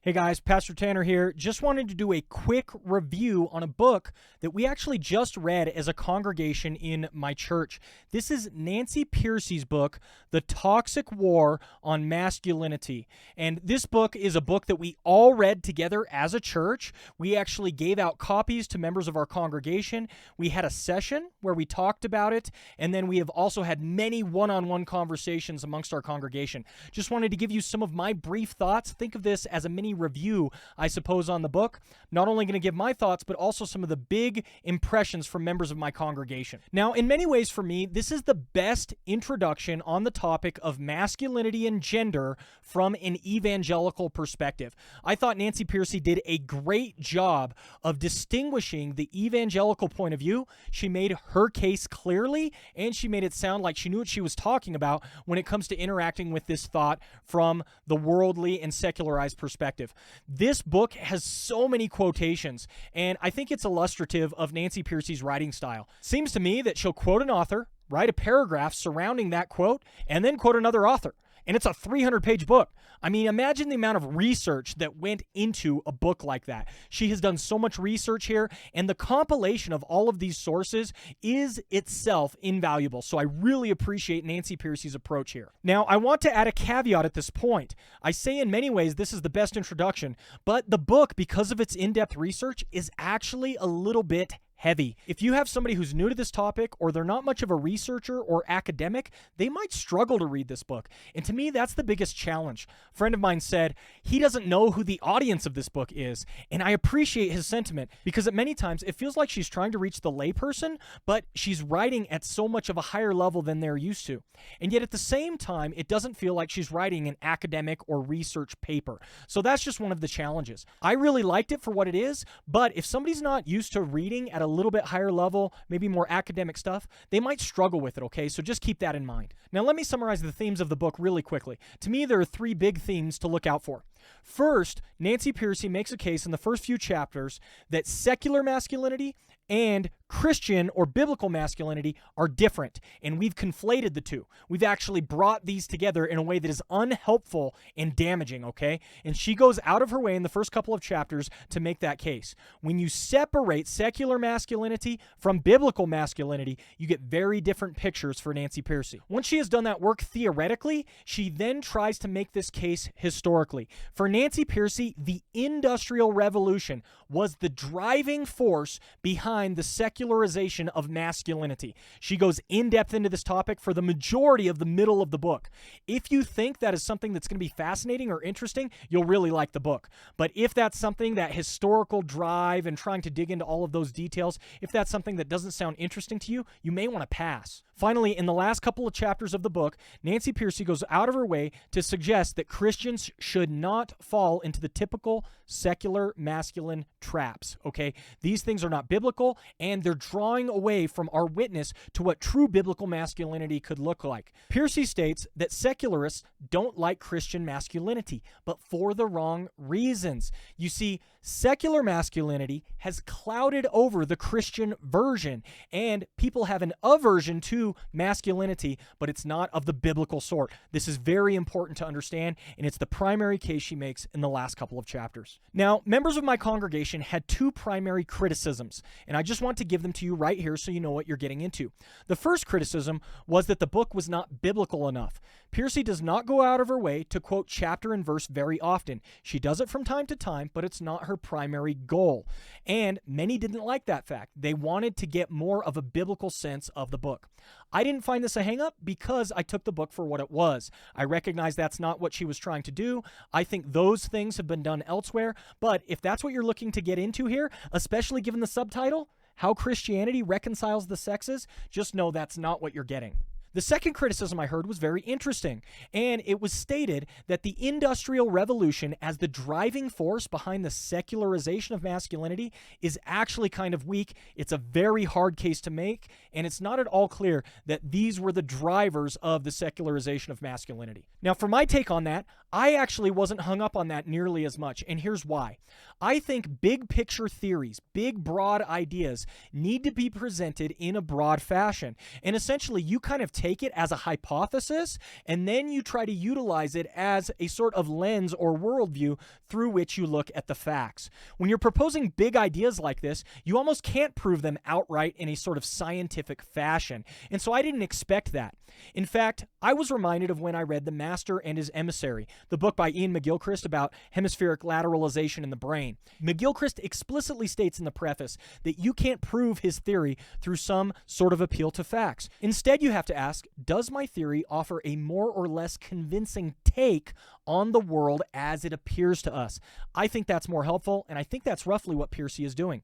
Hey guys, Pastor Tanner here. Just wanted to do a quick review on a book that we actually just read as a congregation in my church. This is Nancy Pearcey's book, The Toxic War on Masculinity. And this book is a book that we all read together as a church. We actually gave out copies to members of our congregation. We had a session where we talked about it, and then we have also had many one-on-one conversations amongst our congregation. Just wanted to give you some of my brief thoughts. Think of this as a mini review, I suppose, on the book. Not only going to give my thoughts, but also some of the big impressions from members of my congregation. Now, in many ways for me, this is the best introduction on the topic of masculinity and gender from an evangelical perspective. I thought Nancy Pearcey did a great job of distinguishing the evangelical point of view. She made her case clearly, and she made it sound like she knew what she was talking about when it comes to interacting with this thought from the worldly and secularized perspective. This book has so many quotations, and I think it's illustrative of Nancy Pearcey's writing style. Seems to me that she'll quote an author, write a paragraph surrounding that quote, and then quote another author. And it's a 300-page book. I mean, imagine the amount of research that went into a book like that. She has done so much research here, and the compilation of all of these sources is itself invaluable. So I really appreciate Nancy Pearcey's approach here. Now, I want to add a caveat at this point. I say in many ways this is the best introduction, but the book, because of its in-depth research, is actually a little bit heavy. If you have somebody who's new to this topic, or they're not much of a researcher or academic, they might struggle to read this book. And to me, that's the biggest challenge. A friend of mine said he doesn't know who the audience of this book is. And I appreciate his sentiment, because at many times it feels like she's trying to reach the layperson, but she's writing at so much of a higher level than they're used to. And yet at the same time, it doesn't feel like she's writing an academic or research paper. So that's just one of the challenges. I really liked it for what it is, but if somebody's not used to reading at a little bit higher level, maybe more academic stuff, they might struggle with it, okay? So just keep that in mind. Now, let me summarize the themes of the book really quickly. To me, there are three big themes to look out for. First, Nancy Pearcey makes a case in the first few chapters that secular masculinity and Christian or biblical masculinity are different, and we've conflated the two. We've actually brought these together in a way that is unhelpful and damaging, okay? And she goes out of her way in the first couple of chapters to make that case. When you separate secular masculinity from biblical masculinity, you get very different pictures for Nancy Pearcey. Once she has done that work theoretically, she then tries to make this case historically. For Nancy Pearcey, the Industrial Revolution was the driving force behind the secularization of masculinity. She goes in depth into this topic for the majority of the middle of the book. If you think that is something that's going to be fascinating or interesting, you'll really like the book. But if that's something, that historical drive and trying to dig into all of those details, if that's something that doesn't sound interesting to you, you may want to pass. Finally, in the last couple of chapters of the book, Nancy Pearcey goes out of her way to suggest that Christians should not fall into the typical secular masculine traps, okay? These things are not biblical, and they're drawing away from our witness to what true biblical masculinity could look like. Pearcey states that secularists don't like Christian masculinity, but for the wrong reasons. You see, secular masculinity has clouded over the Christian version, and people have an aversion to masculinity, but it's not of the biblical sort. This is very important to understand, and it's the primary case she makes in the last couple of chapters. Now, members of my congregation had two primary criticisms, and I just want to give them to you right here so you know what you're getting into. The first criticism was that the book was not biblical enough. Pearcey does not go out of her way to quote chapter and verse very often. She does it from time to time, but it's not her primary goal. And many didn't like that fact. They wanted to get more of a biblical sense of the book. I didn't find this a hang-up because I took the book for what it was. I recognize that's not what she was trying to do. I think those things have been done elsewhere, but if that's what you're looking to get into here, especially given the subtitle, How Christianity Reconciles the Sexes, just know that's not what you're getting. The second criticism I heard was very interesting, and it was stated that the Industrial Revolution as the driving force behind the secularization of masculinity is actually kind of weak. It's a very hard case to make, and it's not at all clear that these were the drivers of the secularization of masculinity. Now, for my take on that, I actually wasn't hung up on that nearly as much, and here's why. I think big picture theories, big broad ideas need to be presented in a broad fashion, and essentially you kind of take it as a hypothesis, and then you try to utilize it as a sort of lens or worldview through which you look at the facts. When you're proposing big ideas like this, you almost can't prove them outright in a sort of scientific fashion. And so I didn't expect that. In fact, I was reminded of when I read The Master and His Emissary, the book by Ian McGilchrist about hemispheric lateralization in the brain. McGilchrist explicitly states in the preface that you can't prove his theory through some sort of appeal to facts. Instead, you have to ask, does my theory offer a more or less convincing take on the world as it appears to us? I think that's more helpful, and I think that's roughly what Pearcey is doing.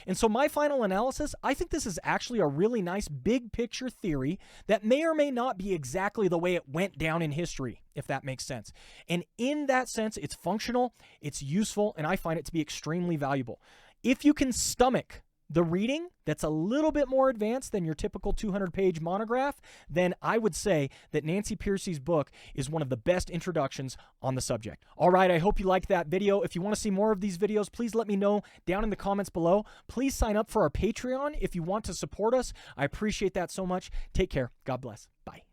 And so my final analysis, I think this is actually a really nice big picture theory that may or may not be exactly the way it went down in history, if that makes sense. And in that sense, it's functional, it's useful, and I find it to be extremely valuable. If you can stomach the reading that's a little bit more advanced than your typical 200-page monograph, then I would say that Nancy Pearcey's book is one of the best introductions on the subject. All right, I hope you liked that video. If you want to see more of these videos, please let me know down in the comments below. Please sign up for our Patreon if you want to support us. I appreciate that so much. Take care. God bless. Bye.